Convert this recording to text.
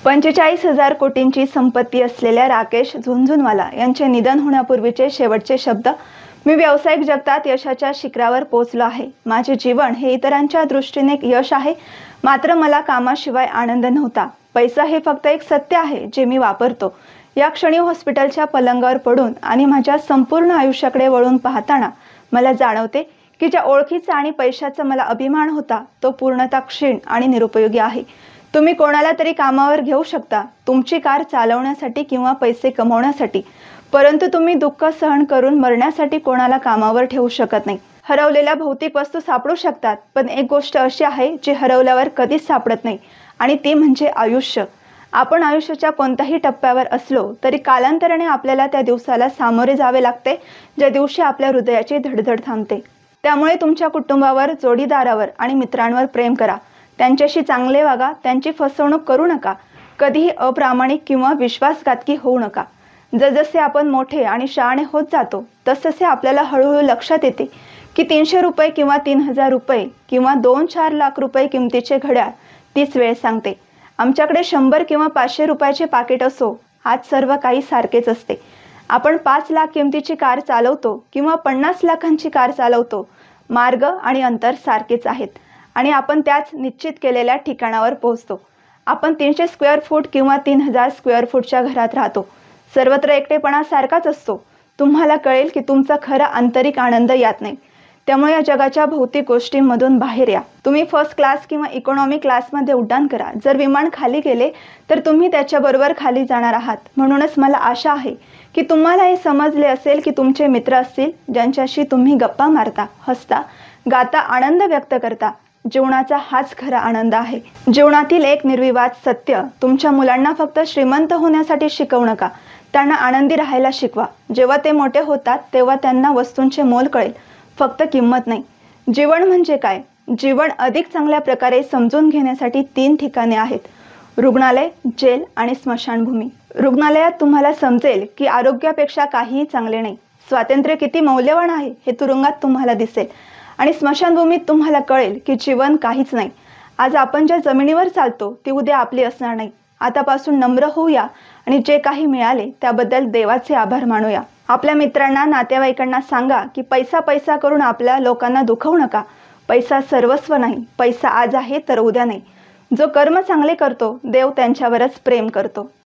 45,000 कोटींची संपत्ती असलेल्या राकेश झुनझुनवाला यांचे निधन होण्यापूर्वीचे शेवटचे शब्द. मी व्यावसायिक जगतात यशाच्या शिखरावर पोहोचलो आहे. माझे जीवन हे इतरांच्या दृष्टीने यश आहे, मात्र मला कामाशिवाय आनंद नव्हता. पैसा हे फक्त एक सत्य आहे जे मी वापरतो. या क्षणी हॉस्पिटलच्या पलंगावर पडून आणि माझ्या संपूर्ण आयुष्याकडे वळून पाहताना मला जाणवते की ज्या ओळखीचा आणि पैशाचा मला अभिमान होता तो पूर्णतः क्षीण आणि निरुपयोगी आहे. तुम्ही कोणाला तरी कामावर घेऊ शकता, तुमची कार चालवण्यासाठी किंवा पैसे कमवण्यासाठी, परंतु तुम्ही दुःख सहन करून मरण्यासाठी कोणाला कामावर ठेवू शकत नाही. हरवलेल्या भौतिक वस्तू सापडू शकतात, पण एक गोष्ट अशी आहे जी हरवल्यावर कधीच सापडत नाही, आणि ती म्हणजे आयुष्य. आपण आयुष्याच्या कोणत्याही टप्प्यावर असलो तरी कालांतराने आपल्याला त्या दिवसाला सामोरे जावे लागते ज्या दिवशी आपल्या हृदयाची धडधड थांबते. त्यामुळे तुमच्या कुटुंबावर, जोडीदारावर आणि मित्रांवर प्रेम करा. त्यांच्याशी चांगले वागा, त्यांची फसवणूक करू नका. कधीही अप्रामाणिक किंवा विश्वासघातकी होऊ नका. जसजसे आपण मोठे आणि शहाणे होत जातो तसतसे आपल्याला हळूहळू लक्षात येते की 300 रुपये किंवा 3,000 रुपये किंवा 2-4 लाख रुपये किमतीचे घड्याळ तीच वेळ सांगते. आमच्याकडे 100 किंवा 500 रुपयाचे पाकिट असो, आज सर्व काही सारखेच असते. आपण 5 लाख किमतीची कार चालवतो किंवा 50 लाखांची कार चालवतो, मार्ग आणि अंतर सारखेच आहेत आणि आपण त्याच निश्चित केलेल्या ठिकाणावर पोहोचतो. आपण 300 स्क्वेअर फूट किंवा 3,000 स्क्वेअर फूटच्या घरात राहतो, सर्वत्र एकटेपणा सारखाच असतो. तुम्हाला कळेल की तुमचा खरा आंतरिक आनंद यात नाही. त्यामुळे या जगाच्या भौतिक गोष्टींमधून बाहेर या. तुम्ही फर्स्ट क्लास किंवा इकॉनॉमी क्लासमध्ये उड्डाण करा. जर विमान खाली गेले तर तुम्ही त्याच्याबरोबर खाली जाणार आहात. म्हणूनच मला आशा आहे की तुम्हाला हे समजले असेल की तुमचे मित्र असतील ज्यांच्याशी तुम्ही गप्पा मारता, हसता, गाता, आनंद व्यक्त करता. जीवनाचा हाच खरा आनंद आहे. जीवनातील एक निर्विवाद सत्य, तुमच्या मुलांना फक्त श्रीमंत होण्यासाठी शिकवू नका, त्यांना आनंदी राहायला शिकवा. जेव्हा ते मोठे होतात तेव्हा त्यांना वस्तूंचे मोल कळेल, फक्त किंमत नाही. जीवन म्हणजे काय? जीवन अधिक चांगल्या प्रकारे समजून घेण्यासाठी 3 ठिकाणे आहेत: रुग्णालय, जेल आणि स्मशानभूमी. रुग्णालयात तुम्हाला समजेल की आरोग्यापेक्षा काहीही चांगले नाही. स्वातंत्र्य किती मौल्यवान आहे हे तुरुंगात तुम्हाला दिसेल. आणि स्मशानभूमीत तुम्हाला कळेल की जीवन काहीच नाही. आज आपण ज्या जमिनीवर चालतो ती उद्या आपली असणार नाही. आतापासून नम्र होऊया आणि जे काही मिळाले त्याबद्दल देवाचे आभार मानूया. आपल्या मित्रांना, नातेवाईकांना सांगा की पैसा पैसा करून आपल्या लोकांना दुखवू नका. पैसा सर्वस्व नाही. पैसा आज आहे तर उद्या नाही. जो कर्म चांगले करतो देव त्यांच्यावरच प्रेम करतो.